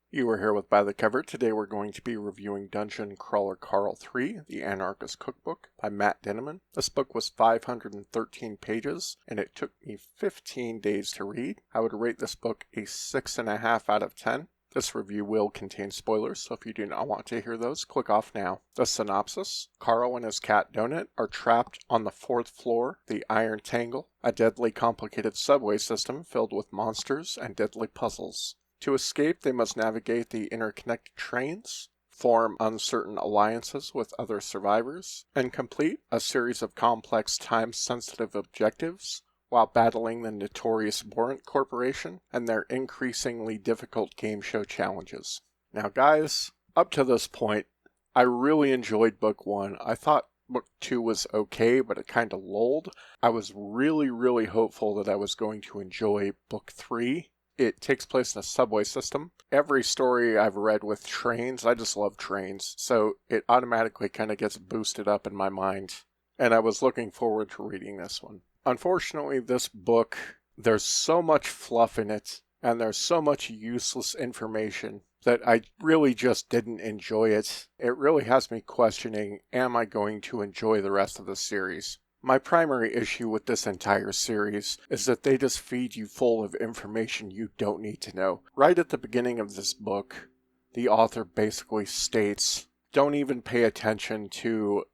You are here with By the Cover. Today we're going to be reviewing Dungeon Crawler Carl 3, the Anarchist Cookbook by Matt Dinniman. This book was 513 pages, and it took me 15 days to read. I would rate this book a 6.5 out of 10. This review will contain spoilers, so if you do not want to hear those, click off now. The synopsis: Carl and his cat Donut are trapped on the 4th floor, the Iron Tangle, a deadly complicated subway system filled with monsters and deadly puzzles. To escape, they must navigate the interconnected trains, form uncertain alliances with other survivors, and complete a series of complex time-sensitive objectives while battling the notorious Warrant Corporation and their increasingly difficult game show challenges. Now guys, up to this point, I really enjoyed Book 1. I thought Book 2 was okay, but it kind of lulled. I was really hopeful that I was going to enjoy Book 3. It takes place in a subway system. Every story I've read with trains, I just love trains, so it automatically kind of gets boosted up in my mind. And I was looking forward to reading this one. Unfortunately, this book, there's so much fluff in it, and there's so much useless information that I really just didn't enjoy it. It really has me questioning, am I going to enjoy the rest of the series? My primary issue with this entire series is that they just feed you full of information you don't need to know. Right at the beginning of this book, the author basically states, don't even pay attention to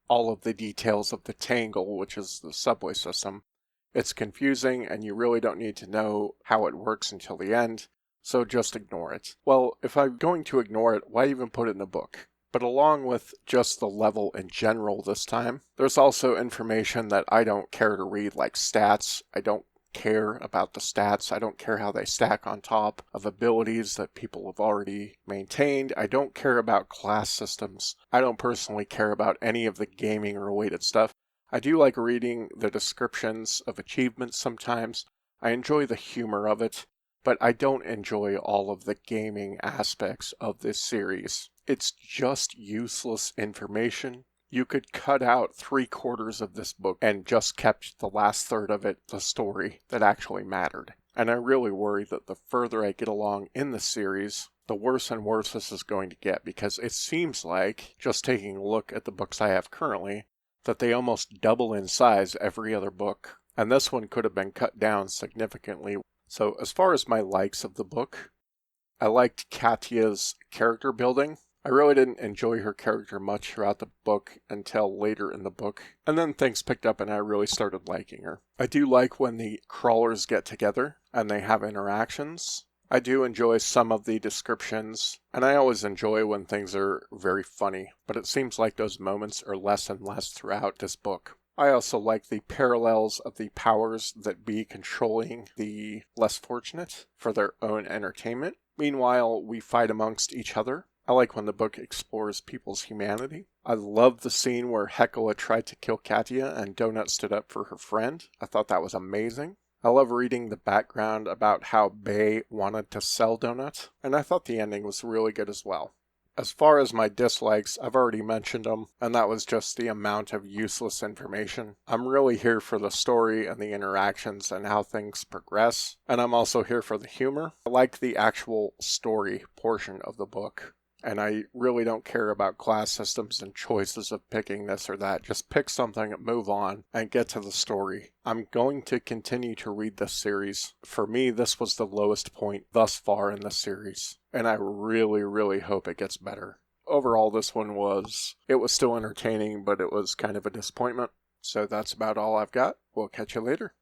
all of the details of the Tangle, which is the subway system. It's confusing and you really don't need to know how it works until the end, so just ignore it. Well, if I'm going to ignore it, why even put it in a book? But along with just the level in general this time, there's also information that I don't care to read, like stats. I don't care about the stats. I don't care how they stack on top of abilities that people have already maintained. I don't care about class systems. I don't personally care about any of the gaming related stuff. I do like reading the descriptions of achievements sometimes. I enjoy the humor of it, but I don't enjoy all of the gaming aspects of this series. It's just useless information. You could cut out 3/4 of this book and just kept the last third of it the story that actually mattered. And I really worry that the further I get along in the series, the worse and worse this is going to get, because it seems like, just taking a look at the books I have currently, that they almost double in size every other book. And this one could have been cut down significantly. So as far as my likes of the book, I liked Katya's character building. I really didn't enjoy her character much throughout the book until later in the book, and then things picked up and I really started liking her. I do like when the crawlers get together and they have interactions. I do enjoy some of the descriptions, and I always enjoy when things are very funny, but it seems like those moments are less and less throughout this book. I also like the parallels of the powers that be controlling the less fortunate for their own entertainment. Meanwhile, we fight amongst each other. I like when the book explores people's humanity. I love the scene where Hecla tried to kill Katya and Donut stood up for her friend. I thought that was amazing. I love reading the background about how Bay wanted to sell Donut, and I thought the ending was really good as well. As far as my dislikes, I've already mentioned them, and that was just the amount of useless information. I'm really here for the story and the interactions and how things progress, and I'm also here for the humor. I like the actual story portion of the book. And I really don't care about class systems and choices of picking this or that. Just pick something, move on, and get to the story. I'm going to continue to read this series. For me, this was the lowest point thus far in the series. And I really hope it gets better. Overall, this one was still entertaining, but it was kind of a disappointment. So that's about all I've got. We'll catch you later.